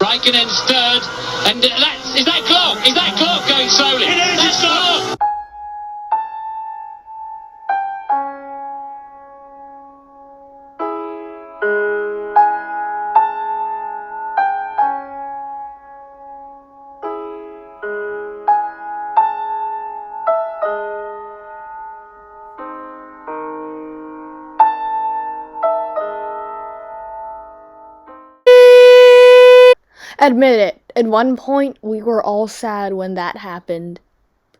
Raikkonen's third, and is that Glock? Is that Glock going slowly? It is, That's it's Glock! Admit it, at one point, we were all sad when that happened.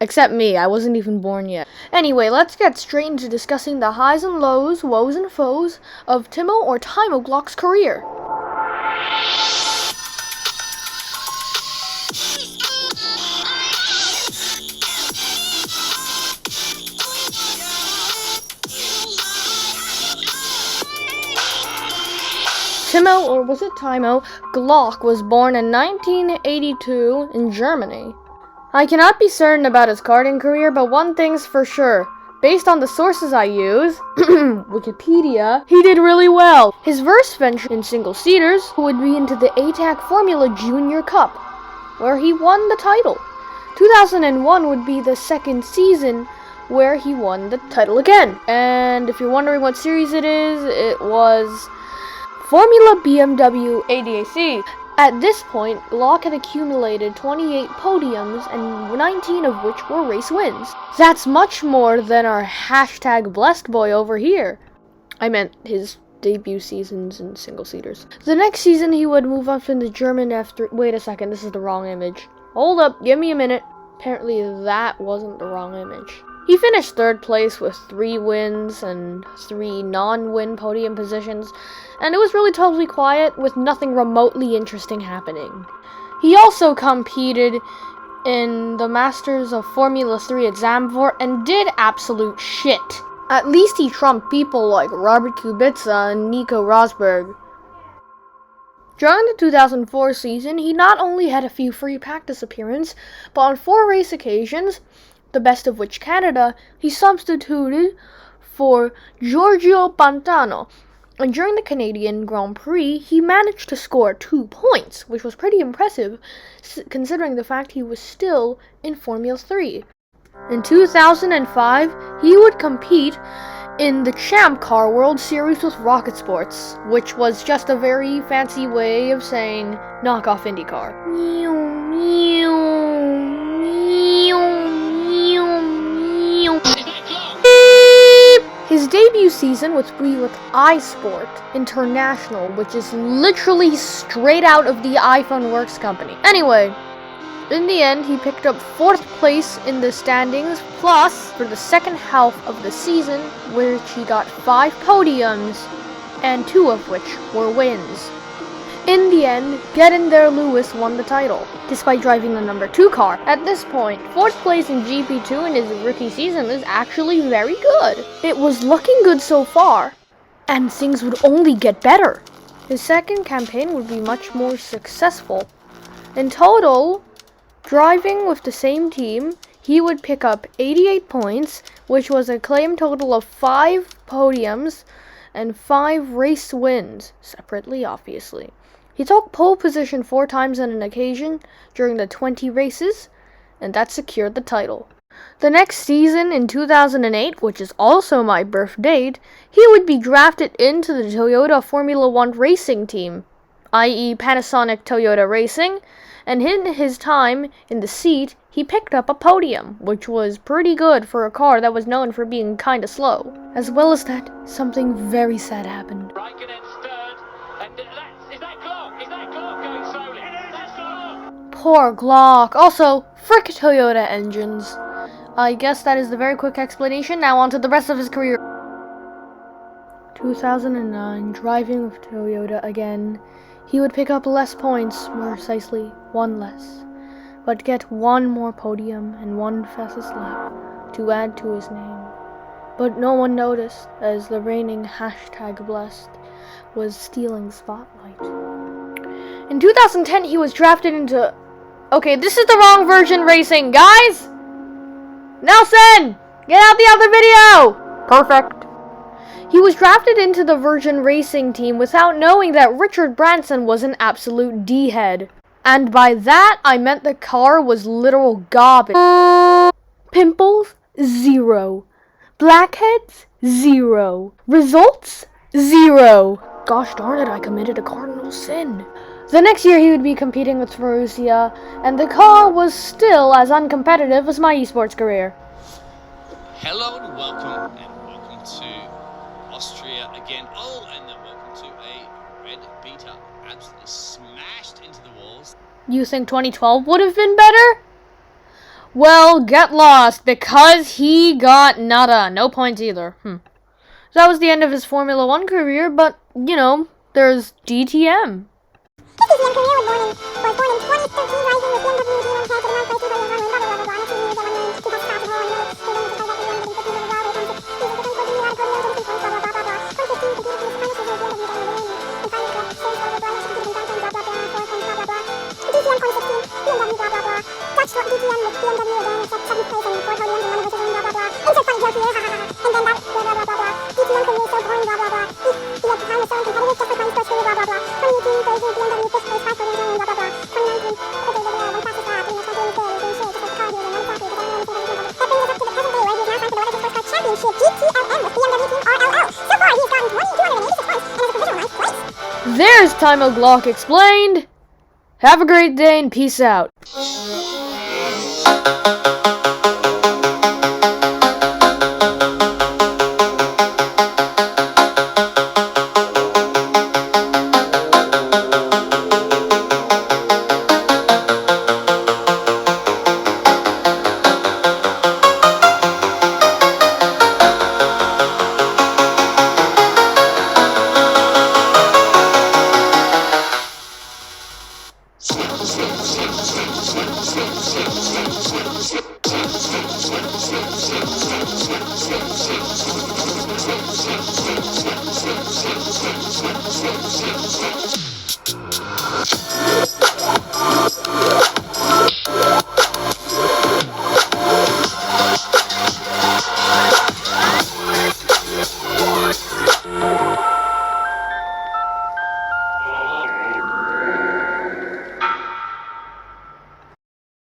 Except me, I wasn't even born yet. Anyway, let's get straight into discussing the highs and lows, woes and foes of Timo or Timo Glock's career. Timo, or was it Timo, Glock was born in 1982 in Germany. I cannot be certain about his karting career, but one thing's for sure. Based on the sources I use, Wikipedia, he did really well. His first venture in single-seaters would be into the ATAC Formula Junior Cup, where he won the title. 2001 would be the second season where he won the title again. And if you're wondering what series it is, it was Formula BMW ADAC. At this point, Glock had accumulated 28 podiums, and 19 of which were race wins. That's much more than our hashtag blessed boy over here. I meant his debut seasons in single-seaters. The next season, he would move up in the German F3. Wait a second, this is the wrong image. Hold up, give me a minute. Apparently that wasn't the wrong image. He finished third place with 3 wins and 3 non-win podium positions, and it was really totally quiet with nothing remotely interesting happening. He also competed in the Masters of Formula 3 at Zandvoort and did absolute shit. At least he trumped people like Robert Kubica and Nico Rosberg. During the 2004 season, he not only had a few free practice appearances, but on 4 race occasions, the best of which Canada, he substituted for Giorgio Pantano. And during the Canadian Grand Prix, he managed to score 2 points, which was pretty impressive, considering the fact he was still in Formula 3. In 2005, he would compete in the Champ Car World Series with Rocket Sports, which was just a very fancy way of saying knockoff IndyCar. His debut season would be with iSport International, which is literally straight out of the iPhone Works company. Anyway, in the end, he picked up 4th place in the standings, plus, for the second half of the season, which he got 5 podiums, and 2 of which were wins. In the end, Get In There Lewis won the title, despite driving the number 2 car. At this point, 4th place in GP2 in his rookie season is actually very good. It was looking good so far, and things would only get better. His second campaign would be much more successful. In total, driving with the same team, he would pick up 88 points, which was a claimed total of 5 podiums and 5 race wins, separately obviously. He took pole position 4 times on an occasion during the 20 races, and that secured the title. The next season, in 2008, which is also my birth date, he would be drafted into the Toyota Formula 1 racing team, i.e. Panasonic Toyota Racing, and in his time in the seat, he picked up a podium, which was pretty good for a car that was known for being kinda slow. As well as that, something very sad happened. Raikkonen's third, and is that Glock? Is that Glock going slowly? That's Glock! Poor Glock. Also, frick Toyota engines. I guess that is the very quick explanation. Now on to the rest of his career. 2009, driving with Toyota again. He would pick up less points, more precisely, 1 less, but get 1 more podium and 1 fastest lap to add to his name. But no one noticed, as the reigning hashtag blessed was stealing spotlight. In 2010, he was drafted into... Okay, this is the wrong version racing, guys! Nelson! Get out the other video! Perfect. He was drafted into the Virgin Racing team without knowing that Richard Branson was an absolute D-head. And by that, I meant the car was literal garbage. Pimples? 0. Blackheads? 0. Results? 0. Gosh darn it, I committed a cardinal sin. The next year he would be competing with Marussia, and the car was still as uncompetitive as my esports career. Hello and welcome to Austria again. Oh, and then welcome to a red beater. Absolutely smashed into the walls. You think 2012 would have been better? Well, get lost, because he got nada. No points either. That was the end of his Formula 1 career, but, you know, there's DTM. His DTM career was born in 2013, rising with BMW D1 car to the 1 place, 2 blah, blah, blah, blah, blah, blah, blah, blah, blah, There's Timo Glock explained. Have a great day and peace out.